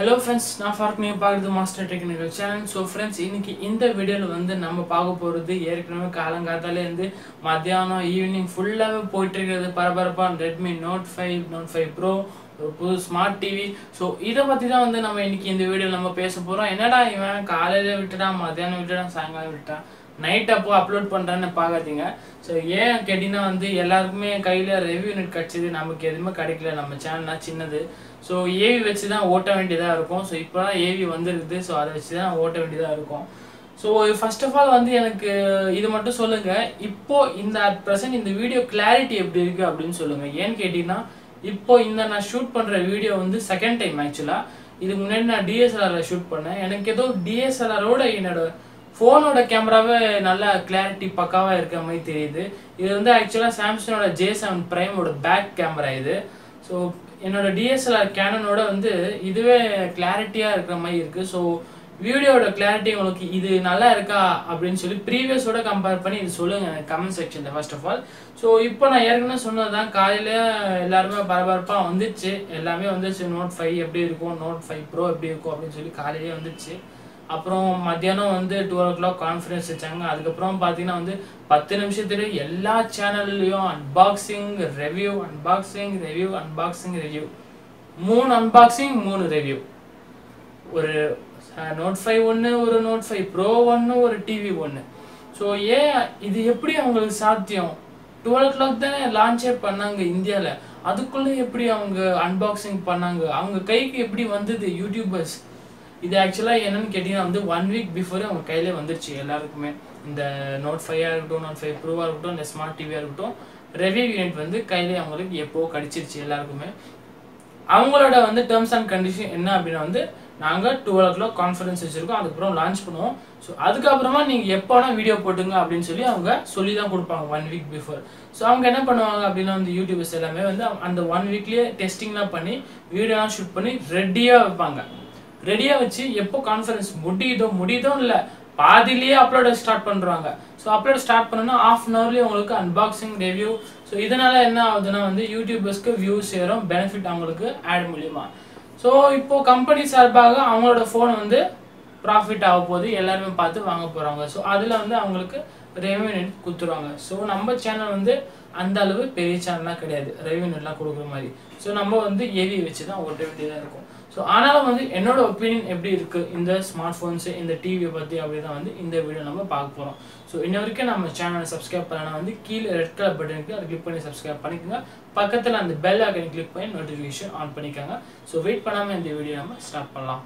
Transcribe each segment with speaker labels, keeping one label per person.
Speaker 1: Hello friends, நான் fork நீங்க பார்க்குறது master technical channel. So friends, இன்னைக்கு இந்த வீடியோவில் வந்து நம்ம பார்க்க போகிறது ஏற்கனவே காலங்காத்தாலே இருந்து மத்தியானம் ஈவினிங் ஃபுல்லாகவே போயிட்டு இருக்கிறது பரபரப்பாக ரெட்மி நோட் 5 ப்ரோ ஒரு புது ஸ்மார்ட் டிவி. ஸோ இதை பற்றி தான் வந்து நம்ம இன்னைக்கு இந்த வீடியோவில் நம்ம பேச போகிறோம். என்னடா இவன் காலையில் விட்டுட்டான், மத்தியானம் விட்டுட்டான், சாயங்காலம் விட்டுட்டான், நைட் அப்போ அப்லோட் பண்ணுறேன்னு பார்க்காதீங்க. ஸோ ஏன் கேட்டிங்கன்னா வந்து எல்லாருக்குமே கையில் ரெவ்யூ யூனிட் கிடச்சிது, நமக்கு எதுவுமே கிடைக்கல. நம்ம சேனல்லாம் சின்னது, ஸோ ஏவி வச்சு தான் ஓட்ட வேண்டியதாக இருக்கும். ஸோ இப்போ தான் ஏவி வந்துருக்குது, ஸோ அதை வச்சு தான் ஓட்ட வேண்டியதாக இருக்கும். ஸோ ஃபர்ஸ்ட் ஆஃப் ஆல் வந்து எனக்கு இது மட்டும் சொல்லுங்கள், இப்போது இந்த அட் ப்ரெசென்ட் இந்த வீடியோ கிளாரிட்டி எப்படி இருக்குது அப்படின்னு சொல்லுங்கள். ஏன்னு கேட்டிங்கன்னா இப்போ இந்த நான் ஷூட் பண்ணுற வீடியோ வந்து செகண்ட் டைம். ஆக்சுவலாக இதுக்கு முன்னாடி நான் டிஎஸ்எல்ஆரில் ஷூட் பண்ணேன். எனக்கு ஏதோ டிஎஸ்எல்ஆரோட என்னோட ஃபோனோட கேமராவே நல்லா கிளாரிட்டி பக்காவாக இருக்கிற மாதிரி தெரியுது. இது வந்து ஆக்சுவலாக சாம்சங்கோட J7 பிரைமோட பேக் கேமரா இது. ஸோ என்னோட டிஎஸ்எல்ஆர் கேனனோட வந்து இதுவே கிளாரிட்டியாக இருக்கிற மாதிரி இருக்குது. ஸோ வீடியோட கிளாரிட்டி உங்களுக்கு இது நல்லா இருக்கா அப்படின்னு சொல்லி ப்ரீவியஸோட கம்பேர் பண்ணி இது சொல்லுங்கள் எனக்கு கமெண்ட் செக்ஷனில் ஃபர்ஸ்ட் ஆஃப் ஆல். ஸோ இப்போ நான் ஏற்கனவே சொன்னது தான், காலையில் எல்லாருமே பரபரப்பாக வந்துச்சு, எல்லாமே வந்துச்சு. நோட் 5 எப்படி இருக்கும், நோட் 5 ப்ரோ எப்படி இருக்கும் அப்படின்னு சொல்லி காலையிலே வந்துச்சு. அப்புறம் மத்தியானம் வந்து 12 o'clock கான்ஃபரன்ஸ் வச்சாங்க. அதுக்கப்புறம் பார்த்தீங்கன்னா வந்து 10 நிமிஷத்துல எல்லா சேனல்லையும் unboxing review, unboxing review, unboxing review, 3 unboxing 3 review. ஒரு நோட் 5 ஒன்று, ஒரு நோட் 5 ப்ரோ ஒன்று, ஒரு டிவி ஒன்று. ஸோ ஏன் இது எப்படி அவங்களுக்கு சாத்தியம்? 12 o'clock தானே லான்ச்சே பண்ணாங்க இந்தியாவில், அதுக்குள்ளே எப்படி அவங்க அன்பாக்சிங் பண்ணாங்க? அவங்க கைக்கு எப்படி வந்தது யூடியூபர்ஸ்? இது ஆக்சுவலாக என்னன்னு கேட்டிங்கன்னா வந்து 1 week பிஃபோரே அவங்க கையிலே வந்துருச்சு எல்லாருக்குமே. இந்த நோட் 5 இருக்கட்டும், நோட் 5 ப்ரோவாக இருக்கட்டும், இந்த ஸ்மார்ட் டிவியாக இருக்கட்டும், ரிவ்யூ யூனிட் வந்து கையிலே அவங்களுக்கு எப்போ கிடச்சிருச்சு எல்லாருக்குமே. அவங்களோட வந்து டேர்ம்ஸ் அண்ட் கண்டிஷன் என்ன அப்படின்னா வந்து நாங்கள் 12 o'clock கான்ஃபரன்ஸ் வச்சுருக்கோம், அதுக்கப்புறம் லான்ச் பண்ணுவோம். ஸோ அதுக்கப்புறமா நீங்கள் எப்போனா வீடியோ போட்டுங்க அப்படின்னு சொல்லி அவங்க சொல்லி தான் கொடுப்பாங்க 1 week பிஃபோர். ஸோ அவங்க என்ன பண்ணுவாங்க அப்படின்னா வந்து யூடியூபர்ஸ் எல்லாமே வந்து அந்த 1 weekலேயே டெஸ்டிங்லாம் பண்ணி வீடியோலாம் ஷூட் பண்ணி ரெடியாக வைப்பாங்க. ரெடியாக வச்சு எப்போ கான்ஃபரன்ஸ் முடியுதோ இல்லை பாதிலேயே அப்லோட ஸ்டார்ட் பண்ணுறாங்க. ஸோ அப்லோட் ஸ்டார்ட் பண்ணோன்னா ½ an hourலேயே உங்களுக்கு அன்பாக்சிங் ரிவ்யூ. ஸோ இதனால் என்ன ஆகுதுன்னா வந்து யூடியூபர்ஸ்க்கு வியூஸ் ஏறும், பெனிஃபிட் அவங்களுக்கு ஆட் மூலியமா. ஸோ இப்போது கம்பெனி சார்பாக அவங்களோட ஃபோன் வந்து ப்ராஃபிட் ஆக போகுது, எல்லாருமே பார்த்து வாங்க போகிறாங்க. ஸோ அதில் வந்து அவங்களுக்கு ரெவென்யூ கொடுத்துருவாங்க. ஸோ நம்ம சேனல் வந்து அந்த அளவு பெரிய சேனல்லாம் கிடையாது ரெவென்யூலாம் கொடுக்குற மாதிரி. ஸோ நம்ம வந்து ஏவி வச்சு தான் ஓட்ட வேண்டியதாக இருக்கும். ஸோ ஆனாலும் வந்து என்னோட ஒப்பீனியன் எப்படி இருக்குது இந்த ஸ்மார்ட் ஃபோன்ஸு, இந்த டிவியை பற்றி அப்படி தான் வந்து இந்த வீடியோ நம்ம பார்க்க போகிறோம். ஸோ இன்ன வரைக்கும் நம்ம சேனலை சப்ஸ்கிரைப் பண்ணனா வந்து கீழே ரெட் கலர் பட்டன் இருக்குது, அதை கிளிக் பண்ணி சப்ஸ்கிரைப் பண்ணிக்கோங்க. பக்கத்தில் அந்த பெல் ஐக்கனை கிளிக் பண்ணி நோட்டிஃபிகேஷன் ஆன் பண்ணிக்கோங்க. ஸோ வெயிட் பண்ணாமல் இந்த வீடியோ நம்ம ஸ்டார்ட் பண்ணலாம்.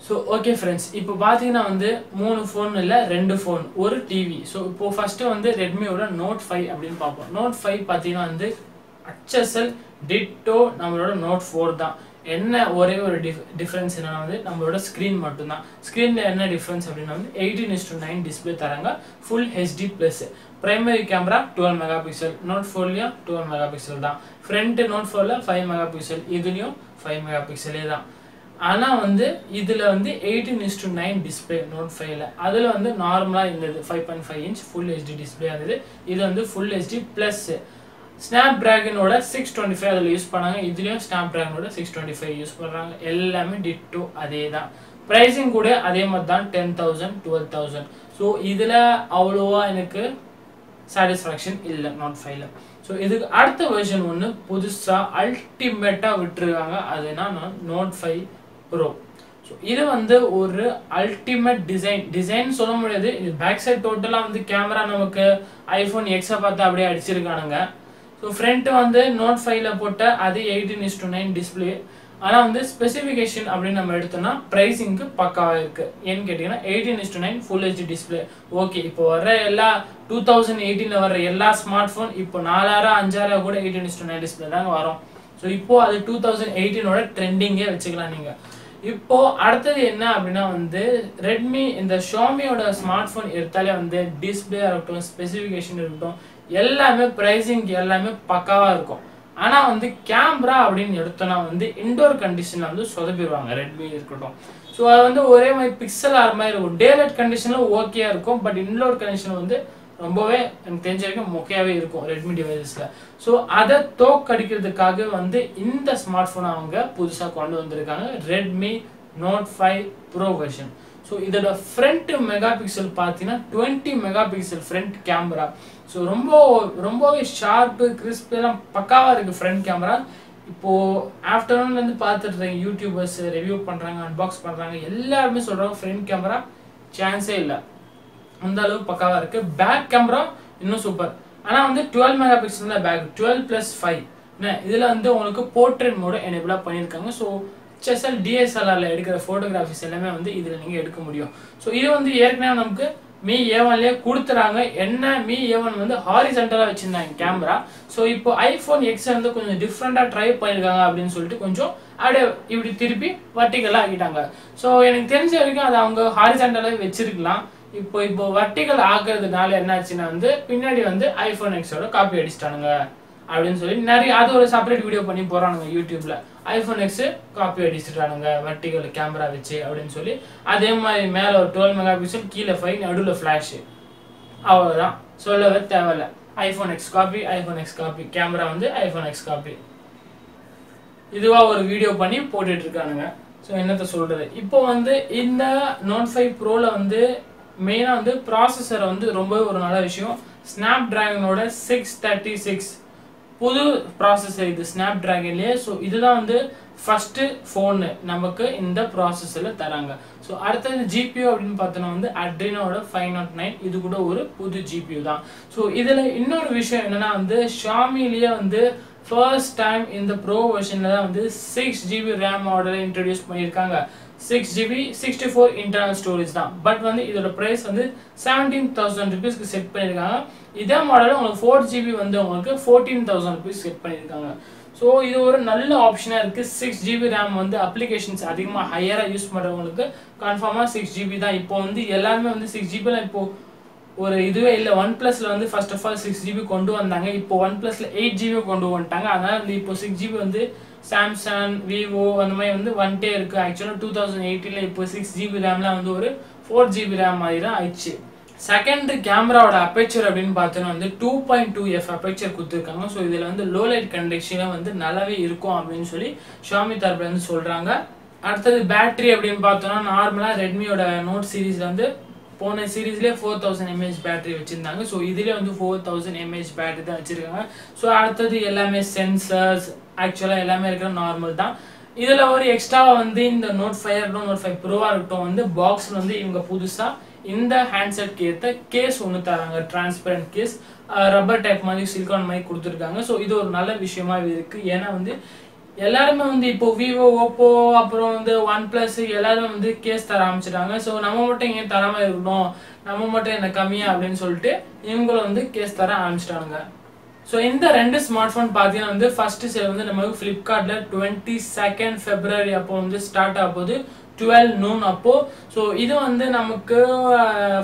Speaker 1: ஸோ ஓகே ஃப்ரெண்ட்ஸ், இப்போ பார்த்தீங்கன்னா வந்து 3 ஃபோன் இல்லை 2 ஃபோன், ஒரு டிவி. ஸோ இப்போ ஃபஸ்ட்டு வந்து ரெட்மியோட நோட் 5 அப்படின்னு பார்ப்போம். நோட் 5 பார்த்தீங்கன்னா வந்து HSL டிட்டோ நம்மளோட நோட் 4 தான். என்ன ஒரே ஒரு டிஃப்ரென்ஸ் என்னன்னா வந்து நம்மளோட ஸ்க்ரீன் மட்டும்தான். ஸ்க்ரீனில் என்ன டிஃப்ரென்ஸ் அப்படின்னா வந்து 18:9 டிஸ்பிளே தராங்க, full HD plus. Primary camera 12 MP, note 4லையும் 12 MP தான். ஃப்ரண்ட்டு நோட் 4ல் 5 MP, இதுலேயும் 5 MP தான். ஆனால் வந்து இதில் வந்து 18:9 டிஸ்பிளே நோட் 5ல். அதில் வந்து நார்மலாக இருந்தது 5.5 inch ஃபுல் ஹெச்டி டிஸ்பிளே இருந்தது. இது வந்து ஃபுல் ஹெச்டி ப்ளஸ் ஸ்னாப் ட்ராகனோட 625 அதில் யூஸ் பண்ணாங்க. இதுலேயும் ஸ்னாப் ட்ராகனோட 625 யூஸ் பண்ணுறாங்க. எல்லாமே டிட்டோ அதே தான். ப்ரைஸிங் கூட அதே மாதிரி தான், 10,000 12,000. ஸோ இதில் அவ்வளோவா எனக்கு சாட்டிஸ்ஃபேக்ஷன் இல்லை நோட் 5ல். ஸோ இதுக்கு அடுத்த வெர்ஷன் ஒன்று புதுசாக அல்டிமேட்டாக விட்டுருக்காங்க, அதுனா நோட் 5 ப்ரோ. ஸோ இது வந்து ஒரு அல்டிமேட் டிசைன் சொல்ல முடியாது. இது பேக் சைட் டோட்டலாக வந்து கேமரா நமக்கு iPhone X'ை பார்த்து அப்படியே அடிச்சிருக்கானுங்க. ஸோ ஃப்ரண்ட் வந்து நோட் 5ல் போட்ட அது 18:9 டிஸ்பிளே. ஆனால் வந்து ஸ்பெசிஃபிகேஷன் அப்படின்னு நம்ம எடுத்தோம்னா ப்ரைஸிங்க்கு பக்காவாக இருக்குது. ஏன்னு கேட்டிங்கன்னா 18:9 ஃபுல் ஹெச்டி டிஸ்பிளே. ஓகே, இப்போ வர எல்லா 2018ல் வர எல்லா ஸ்மார்ட் ஃபோன் இப்போ 4000 5000 கூட 18:9 டிஸ்பிளே தாங்க வரும். ஸோ இப்போது அது 2018ஓட ட்ரெண்டிங்கே வச்சுக்கலாம் நீங்கள். இப்போது அடுத்தது என்ன அப்படின்னா வந்து ரெட்மி இந்த xiaomiயோட ஸ்மார்ட் ஃபோன் எடுத்தாலே வந்து டிஸ்பிளே இருக்கட்டும், ஸ்பெசிஃபிகேஷன் இருக்கட்டும், எல்லாமே ப்ரைஸிங் எல்லாமே பக்காவாக இருக்கும். ஆனால் வந்து கேமரா அப்படின்னு எடுத்தோன்னா வந்து இன்டோர் கண்டிஷனில் வந்து சொதப்பிடுவாங்க ரெட்மி இருக்கட்டும். ஸோ அது வந்து ஒரே மாதிரி பிக்சல் ஆகிற மாதிரி இருக்கும். டே லைட் கண்டிஷனில் ஓகேயா இருக்கும், பட் இன்லோட் கண்டிஷன் வந்து ரொம்பவே எனக்கு தெரிஞ்ச வரைக்கும் மொக்கையாகவே இருக்கும் ரெட்மி டிவைசஸில். ஸோ அதை தோக்கடிக்கிறதுக்காக வந்து இந்த ஸ்மார்ட் ஃபோனை அவங்க புதுசாக கொண்டு வந்திருக்காங்க, Redmi Note 5 pro version. So இதோட ஃப்ரண்ட் மெகா பிக்சல் பார்த்தீங்கன்னா 20 mega pixel front camera. So ரொம்பவே ஷார்ப்பு கிறிஸ்ப் எல்லாம் பக்காவாக இருக்குது ஃப்ரண்ட் கேமரா. இப்போது ஆஃப்டர்நூன்லேருந்து பார்த்துட்டு இருக்கேன், யூடியூபர்ஸ் ரிவ்யூ பண்ணுறாங்க, அன்பாக்ஸ் பண்ணுறாங்க, எல்லாருமே சொல்கிறாங்க ஃப்ரண்ட் கேமரா சான்ஸே இல்லை, அந்த அளவுக்கு பக்காவாக இருக்குது. பேக் கேமரா இன்னும் சூப்பர். ஆனால் வந்து 12 மெகா பிக்சல் தான் பேக், 12+5. இதில் வந்து உங்களுக்கு போர்ட்ரேட் மோட எனேபிளாக பண்ணியிருக்காங்க. ஸோ HSL DSLRல எடுக்கிற ஃபோட்டோகிராஃபிஸ் எல்லாமே வந்து இதில் நீங்கள் எடுக்க முடியும். ஸோ இது வந்து ஏற்கனவே நமக்கு Mi A1லேயே கொடுத்துறாங்க. என்ன Mi A1 வந்து ஹாரிசன்டலாக வச்சுருந்தாங்க கேமரா. ஸோ இப்போ iPhone X வந்து கொஞ்சம் டிஃப்ரெண்ட்டாக ட்ரை பண்ணியிருக்காங்க அப்படின்னு சொல்லிட்டு கொஞ்சம் அப்படியே இப்படி திருப்பி வர்டிகலாக ஆக்கிட்டாங்க. ஸோ எனக்கு தெரிஞ்ச வரைக்கும் அதை அவங்க ஹாரிசன்டலாக வச்சிருக்கலாம். இப்போ வர்டிகல் ஆக்குறதுனால என்னாச்சுன்னா வந்து பின்னாடி வந்து iPhone Xோட காப்பி அடிச்சிட்டானுங்க அப்படின்னு சொல்லி நிறைய அது ஒரு செப்பரேட் வீடியோ பண்ணி போறானுங்க யூடியூப்ல. iPhone X காப்பி அடிச்சிட்டானுங்க வர்டிகல் கேமரா வச்சு அப்படின்னு சொல்லி. அதே மாதிரி மேலே ஒரு 12 மெகா பிக்சல், கீழே 5, நடுவில் ஃப்ளாஷ். அவ்வளோதான், சொல்லவே தேவையில்ல. iPhone X copy, iPhone X copy, camera வந்து iPhone X காப்பி. இதுவா ஒரு வீடியோ பண்ணி போட்டுட்டு இருக்கானுங்க. ஸோ என்னத்த சொல்றது, இப்போ வந்து இந்த நோட் 5 ப்ரோல வந்து மெயினாக வந்து ப்ராசஸரை வந்து ரொம்பவே ஒரு நல்ல விஷயம். ஸ்னாப் டிராகனோட 636 புது ப்ராசஸர் இது ஸ்னாப் டிராகன்லேயே. ஸோ இதுதான் வந்து ஃபர்ஸ்ட் ஃபோனு நமக்கு இந்த ப்ராசஸரில் தராங்க. ஸோ அடுத்தது ஜிபியூ அப்படின்னு பார்த்தோன்னா வந்து அட்ரினோட 509, இது கூட ஒரு புது ஜிபியூ தான். ஸோ இதில் இன்னொரு விஷயம் என்னன்னா வந்து ஷாமிலேயே வந்து ஃபர்ஸ்ட் டைம் இந்த ப்ரோ வெர்ஷனில் தான் வந்து 6GB ரேம் மாடலை இன்ட்ரடியூஸ் பண்ணியிருக்காங்க. 6GB 64 இன்டர்னல் ஸ்டோரேஜ் தான். பட் வந்து இதோட ப்ரைஸ் வந்து 17,000 ருபீஸ்க்கு செட் பண்ணியிருக்காங்க. இதே மாடலில் உங்களுக்கு 4GB வந்து உங்களுக்கு 14,000 ருபீஸ் செட் பண்ணியிருக்காங்க. ஸோ இது ஒரு நல்ல ஆப்ஷனாக இருக்குது. 6GB ரேம் வந்து அப்ளிகேஷன்ஸ் அதிகமாக ஹையராக யூஸ் பண்ணுறவங்களுக்கு கன்ஃபார்மாக 6GB தான். இப்போ வந்து எல்லாருமே வந்து 6GBல இப்போது ஒரு இதுவே இல்லை. OnePlusல வந்து ஃபர்ஸ்ட் ஆஃப் ஆல் 6GB கொண்டு வந்தாங்க. இப்போ OnePlusல 8GB கொண்டு வந்துட்டாங்க. அதனால் வந்து இப்போ 6GB வந்து சாம்சங், விவோ அந்த மாதிரி வந்து வந்துட்டே இருக்குது. ஆக்சுவலாக 2018ல் இப்போ 6GB ரேம்லாம் வந்து ஒரு 4GB ரேம் மாதிரி தான் ஆயிடுச்சு. செகண்டரி கேமராவோட அப்பேச்சர் அப்படின்னு பார்த்தோன்னா வந்து 2.2f அப்பேச்சர் கொடுத்துருக்காங்க. ஸோ இதில் வந்து லோ லைட் கண்டிஷனாக வந்து நல்லாவே இருக்கும் அப்படின்னு சொல்லி ஷாமி தரப்புல இருந்து சொல்கிறாங்க. அடுத்தது பேட்டரி அப்படின்னு பார்த்தோன்னா நார்மலாக ரெட்மியோட நோட் சீரீஸில் வந்து போன சீரீஸ்லேயே 4000 mAh பேட்டரி வச்சுருந்தாங்க. ஸோ இதுலேயே வந்து 4000 mAh பேட்டரி தான் வச்சுருக்காங்க. ஸோ அடுத்தது எல்லாமே சென்சர்ஸ் ஆக்சுவலாக எல்லாமே இருக்கிற நார்மல் தான். இதில் ஒரு எக்ஸ்ட்ராவாக வந்து இந்த நோட் 5 இருக்கட்டும், நோட் 5 ப்ரோவாக இருக்கட்டும் வந்து பாக்ஸில் வந்து இவங்க புதுசாக இந்த ஹேண்ட்செட்க்கு ஏற்ற கேஸ் ஒன்று தராங்க, டிரான்ஸ்பரண்ட் கேஸ், ரப்பர் டைப் மாதிரி சிலிக்கான் மாதிரி கொடுத்துருக்காங்க. ஸோ இது ஒரு நல்ல விஷயமா இருக்குது. ஏன்னா வந்து எல்லாருமே வந்து இப்போ விவோ, ஓப்போ, அப்புறம் வந்து OnePlus எல்லாரும் வந்து கேஸ் தர ஆரம்பிச்சிட்டாங்க. ஸோ நம்ம மட்டும் ஏன் தராமல் இருக்கணும், நம்ம மட்டும் என்ன கம்மியா அப்படின்னு சொல்லிட்டு இவங்களும் வந்து கேஸ் தர ஆரம்பிச்சிட்டாங்க. ஸோ இந்த ரெண்டு ஸ்மார்ட் ஃபோன் பார்த்தீங்கன்னா வந்து ஃபர்ஸ்ட் சேல் வந்து நமக்கு ஃப்ளிப்கார்ட்டில் 22 February அப்போ வந்து ஸ்டார்ட் ஆக போகுது 12 noon அப்போ. ஸோ இது வந்து நமக்கு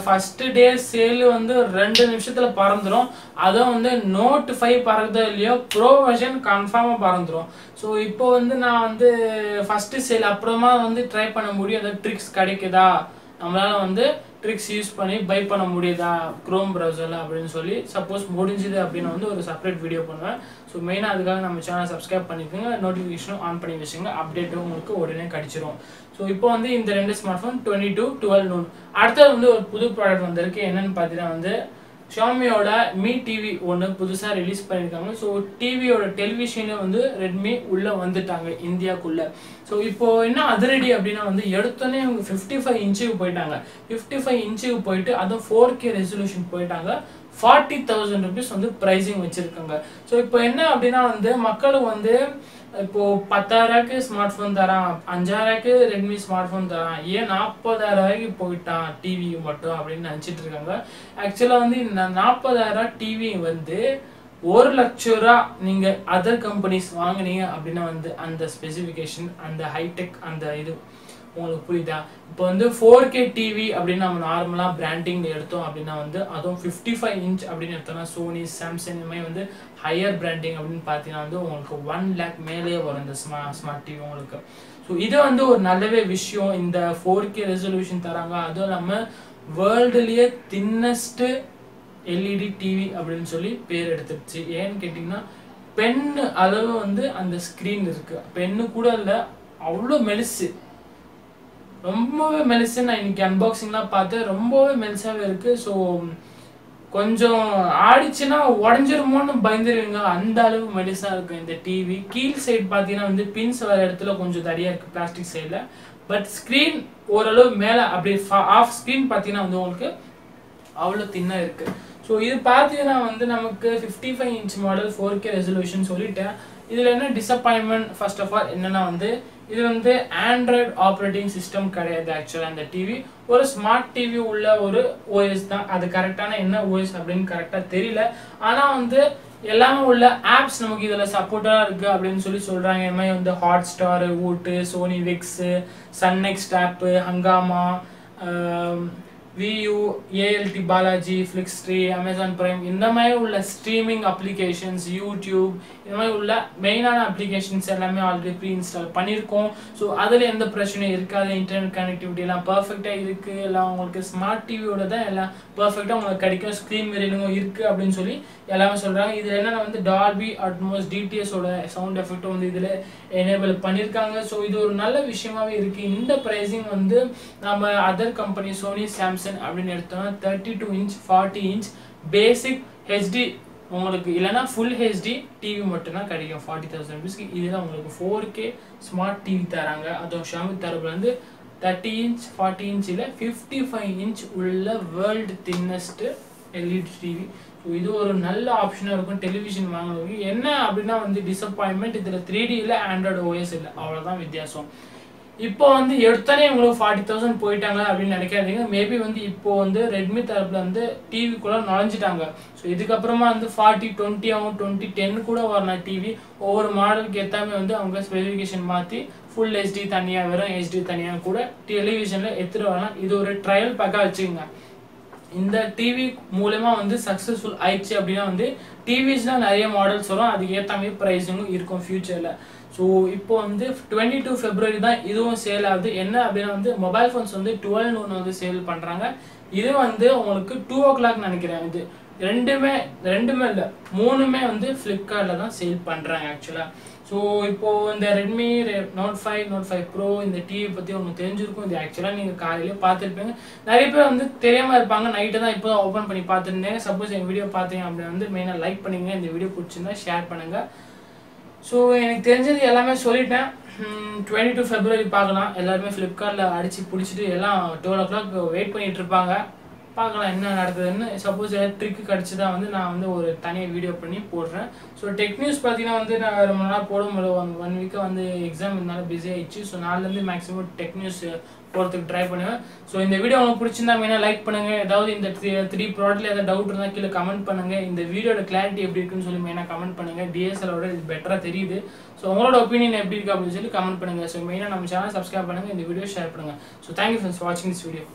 Speaker 1: ஃபர்ஸ்ட் டே சேல் வந்து 2 நிமிஷத்தில் பறந்துடும். அதுவும் வந்து நோட் 5 பறக்குதோ இல்லையோ ப்ரோ வெர்ஷன் கன்ஃபார்மாக பறந்துடும். ஸோ இப்போ வந்து நான் வந்து ஃபர்ஸ்ட் சேல் அப்புறமா வந்து ட்ரை பண்ண முடியும், ஏதாவது ட்ரிக்ஸ் கிடைக்குதா, நம்மளால வந்து ட்ரிக்ஸ் யூஸ் பண்ணி பை பண்ண முடியுதா க்ரோம் ப்ரௌசரில் அப்படின்னு சொல்லி. சப்போஸ் முடிஞ்சுது அப்படின்னு வந்து ஒரு செப்பரேட் வீடியோ பண்ணுவேன். ஸோ மெயினாக அதுக்காக நம்ம சேனலை சப்ஸ்கிரைப் பண்ணிக்கோங்க, நோட்டிஃபிகேஷனும் ஆன் பண்ணி வச்சுங்க, அப்டேட்டும் உங்களுக்கு உடனே கிடச்சிரும். ஸோ இப்போ வந்து இந்த ரெண்டு ஸ்மார்ட் ஃபோன் 12 noon. அடுத்தது வந்து ஒரு புது ப்ராடக்ட் வந்திருக்கு. என்னன்னு பார்த்தீங்கன்னா வந்து ஷாமியோட மீ டிவி ஒன்று புதுசாக ரிலீஸ் பண்ணியிருக்காங்க. ஸோ டிவியோட டெலிவிஷனே வந்து ரெட்மி உள்ளே வந்துட்டாங்க இந்தியாவுக்குள்ளே. ஸோ இப்போ என்ன அதிரடி அப்படின்னா வந்து எடுத்தோன்னே அவங்க 55 inch போயிட்டாங்க. 55 inch போயிட்டு அதுவும் 4K ரெசல்யூஷன் போயிட்டாங்க. 40,000 ருபீஸ் வந்து ப்ரைஸிங் வச்சுருக்காங்க. ஸோ இப்போ என்ன அப்படின்னா வந்து மக்களுக்கு வந்து இப்போ 10,000க்கு ஸ்மார்ட் ஃபோன் தரான், 5,000க்கு ரெட்மி ஸ்மார்ட் ஃபோன் தரான், ஏன் 40,000 போயிட்டான் டிவி மட்டும் அப்படின்னு நினச்சிட்டு இருக்காங்க. ஆக்சுவலாக வந்து இந்த 40,000 டிவி வந்து 1,00,000 நீங்கள் அதர் கம்பெனிஸ் வாங்கினீங்க அப்படின்னா வந்து அந்த ஸ்பெசிஃபிகேஷன், அந்த ஹைடெக், அந்த இது உங்களுக்கு புரியுதா. இப்போ வந்து 4K டிவி அப்படின்னு நம்ம நார்மலாக பிராண்டிங் எடுத்தோம் அப்படின்னா வந்து அதுவும் 55 inch அப்படின்னு எடுத்தோம்னா சோனி, சாம்சங் இந்த மாதிரி வந்து ஹையர் பிராண்டிங் அப்படின்னு பார்த்தீங்கன்னா வந்து உங்களுக்கு 1 lakh மேலேயே வரும் இந்த ஸ்மார்ட் டிவி உங்களுக்கு. ஸோ இது வந்து ஒரு நல்லவே விஷயம். இந்த 4K ரெசல்யூஷன் தராங்க. அதுவும் இல்லாமல் வேர்ல்டுலேயே தின்னஸ்ட் எல்இடி டிவி அப்படின்னு சொல்லி பேர் எடுத்துருச்சு. ஏன்னு கேட்டிங்கன்னா பென் அளவு வந்து அந்த ஸ்க்ரீன் இருக்கு. பென்னு கூட இல்லை, அவ்வளோ மெலிசு, ரொம்பவே மெலிசு. நான் இன்னைக்கு அன்பாக்சிங்லாம் பார்த்தேன், ரொம்பவே மெலிசாவே இருக்கு. ஸோ கொஞ்சம் ஆடிச்சுன்னா உடஞ்சிருமோன்னு பயந்துருவீங்க, அந்த அளவு மெலிசா இருக்கு இந்த டிவி. கீழ் சைடு பார்த்தீங்கன்னா வந்து பின்ஸ் வர இடத்துல கொஞ்சம் தடியா இருக்கு பிளாஸ்டிக் சைடில். பட் ஸ்க்ரீன் ஓரளவு மேலே அப்படி ஆஃப் ஸ்க்ரீன் பார்த்தீங்கன்னா வந்து உங்களுக்கு அவ்வளோ தின்னா இருக்கு. ஸோ இது பார்த்தீங்கன்னா வந்து நமக்கு 55 இன்ச் மாடல் 4K ரெசல்யூஷன் சொல்லிட்டேன். இதில் என்ன டிசப்பாயின்மெண்ட் ஃபர்ஸ்ட் ஆஃப் ஆல் என்னன்னா வந்து இது வந்து ஆண்ட்ராய்டு ஆப்ரேட்டிங் சிஸ்டம் கிடையாது. ஆக்சுவலாக இந்த டிவி ஒரு ஸ்மார்ட் டிவி உள்ள ஒரு ஓஎஸ் தான். அது கரெக்டான என்ன ஓஎஸ் அப்படின்னு கரெக்டாக தெரியல. ஆனால் வந்து எல்லாமே உள்ள ஆப்ஸ் நமக்கு இதில் சப்போர்ட்டாக இருக்குது அப்படின்னு சொல்லி சொல்கிறாங்க. இந்த மாதிரி வந்து ஹாட் ஸ்டாரு, வூட்டு, சோனி விக்ஸு, Sun next app, Hungama, Viu, ALT Balaji, ஃப்ளிக்ஸ்ட்ரீ, அமேசான் பிரைம், இந்த மாதிரி உள்ள ஸ்ட்ரீமிங் அப்ளிகேஷன்ஸ், யூடியூப், இந்த மாதிரி உள்ள மெயினான அப்ளிகேஷன்ஸ் எல்லாமே ஆல்ரெடி ப்ரீ இன்ஸ்டால் பண்ணியிருக்கோம். ஸோ அதில் எந்த பிரச்சனையும் இருக்காது. இன்டர்நெட் கனெக்டிவிட்டி எல்லாம் பர்ஃபெக்டாக இருக்குது. எல்லாம் உங்களுக்கு ஸ்மார்ட் டிவியோட தான் எல்லாம் பர்ஃபெக்டாக உங்களுக்கு கிடைக்கும். ஸ்க்ரீன் மிரரிங்கும் இருக்குது அப்படின்னு சொல்லி எல்லாமே சொல்கிறாங்க. இதில் என்னென்னா வந்து டால்பி அட்மோஸ் டிடிஎஸோட சவுண்ட் எஃபெக்ட்டும் வந்து இதில் எனேபிள் பண்ணியிருக்காங்க. ஸோ இது ஒரு நல்ல விஷயமாவே இருக்குது. இந்த ப்ரைஸிங் வந்து நம்ம அதர் கம்பெனி சோனி, சாம்சங் அப்படின்னு எடுத்தோம்னா 32 இன்ச் 40 இன்ச் பேசிக் ஹெச்டி உங்களுக்கு இல்லைனா ஃபுல் ஹெச்டி டிவி மட்டும்தான் கிடைக்கும் 40,000 rupeesக்கு. இதில் உங்களுக்கு 4K ஸ்மார்ட் டிவி தராங்க. அதுவும் xiaomi தரப்புல வந்து 30 இன்ச் 40 இன்ச்சில் 55 இன்ச் உள்ள world thinnest LED TV. So இது ஒரு நல்ல ஆப்ஷனாக இருக்கும் டெலிவிஷன் வாங்குறவங்க. என்ன அப்படின்னா வந்து டிசப்பாயின்மெண்ட் இதில் 3D இல்லை, ஆண்ட்ராய்டு ஓஎஸ் இல்லை, அவ்வளோதான் வித்தியாசம். இப்போ வந்து எடுத்தானே உங்களுக்கு 40,000 போயிட்டாங்க அப்படின்னு நினைக்காதீங்க. மேபி வந்து இப்போ வந்து ரெட்மி தரப்புல வந்து டிவிக்குள்ள நுழைஞ்சிட்டாங்க. ஸோ இதுக்கப்புறமா வந்து 40, 20 ஆகும், 20, 10 கூட வரலாம் டிவி. ஒவ்வொரு மாடலுக்கு ஏற்றாமே வந்து அவங்க ஸ்பெசிஃபிகேஷன் மாற்றி ஃபுல் ஹெச்டி தனியாக, வெறும் ஹெச்டி தனியாக கூட டெலிவிஷனில் எடுத்துகிட்டு வரலாம். இது ஒரு ட்ரையல் பேக்காக வச்சுக்கோங்க. இந்த டிவி மூலமா வந்து சக்ஸஸ்ஃபுல் ஆயிடுச்சு அப்படின்னா வந்து டிவிஸ்லாம் நிறைய மாடல்ஸ் வரும், அதுக்கு ஏற்ற மாதிரி ப்ரைஸிங்கும் இருக்கும் ஃபியூச்சரில். ஸோ இப்போ வந்து 22 February தான் இதுவும் சேல் ஆகுது. என்ன அப்படின்னா வந்து மொபைல் ஃபோன்ஸ் வந்து 12 noon வந்து சேல் பண்ணுறாங்க. இது வந்து உங்களுக்கு 2 o'clock நினைக்கிறேன். இது ரெண்டுமே இல்லை, மூணுமே வந்து ஃப்ளிப்கார்ட்டில் தான் சேல் பண்ணுறாங்க ஆக்சுவலாக. ஸோ இப்போது இந்த ரெட்மி Note 5, Note 5 Pro இந்த டிவி பற்றி உங்களுக்கு தெரிஞ்சிருக்கும். இது ஆக்சுவலாக நீங்கள் காலையிலே பார்த்துருப்பீங்க. நிறைய பேர் வந்து தெரியாமல் இருப்பாங்க. நைட்டு தான் இப்போ தான் ஓப்பன் பண்ணி பார்த்துருந்தேன். சப்போஸ் என் வீடியோ பார்த்தீங்க அப்படின்னா வந்து மெயினாக லைக் பண்ணுங்கள். இந்த வீடியோ பிடிச்சிருந்தா ஷேர் பண்ணுங்கள். ஸோ எனக்கு தெரிஞ்சது எல்லாமே சொல்லிட்டேன். 22 February பார்க்கலாம். எல்லாருமே ஃப்ளிப்கார்ட்டில் அடித்து பிடிச்சிட்டு எல்லாம் 12 o'clock வெயிட் பண்ணிகிட்டு இருப்பாங்க. பார்க்கலாம் என்ன நடக்குதுன்னு. சப்போஸ் ஏதாவது ட்ரிக்கு கிடச்சிதா வந்து நான் வந்து ஒரு தனியாக வீடியோ பண்ணி போடுறேன். ஸோ டெக் நியூஸ் பார்த்தீங்கன்னா வந்து நான் ரொம்ப நாள் போட முடியல. ஒன் வீக்காக வந்து எக்ஸாம் இருந்தாலும் பிஸி ஆகிடுச்சு. ஸோ நாலுலேருந்து மேக்ஸிமம் டெக் நியூஸ் போகிறதுக்கு ட்ரை பண்ணுவேன். ஸோ இந்த வீடியோ உங்களுக்கு பிடிச்சிருந்தா மெயினாக லைக் பண்ணுங்கள். ஏதாவது இந்த 3 ப்ராடக்ட்டில் ஏதாவது டவுட் இருந்தால் கீழே கமெண்ட் பண்ணுங்கள். இந்த வீடியோட கிளாரிட்டி எப்படி இருக்குன்னு சொல்லி மெயினாக கமெண்ட் பண்ணுங்கள். டிஎஸ்எலோட இது பெட்டராக தெரியுது. ஸோ உங்களோட ஒப்பீனியன் எப்படி இருக்குது அப்படின்னு சொல்லி கமெண்ட் பண்ணுங்கள். ஸோ மெயினாக நம்ம சேனல் சப்ஸ்கிரைப் பண்ணுங்கள், இந்த வீடியோ ஷேர் பண்ணுங்கள். ஸோ தேங்க்யூ ஃபார் வாட்சிங் திஸ் வீடியோ.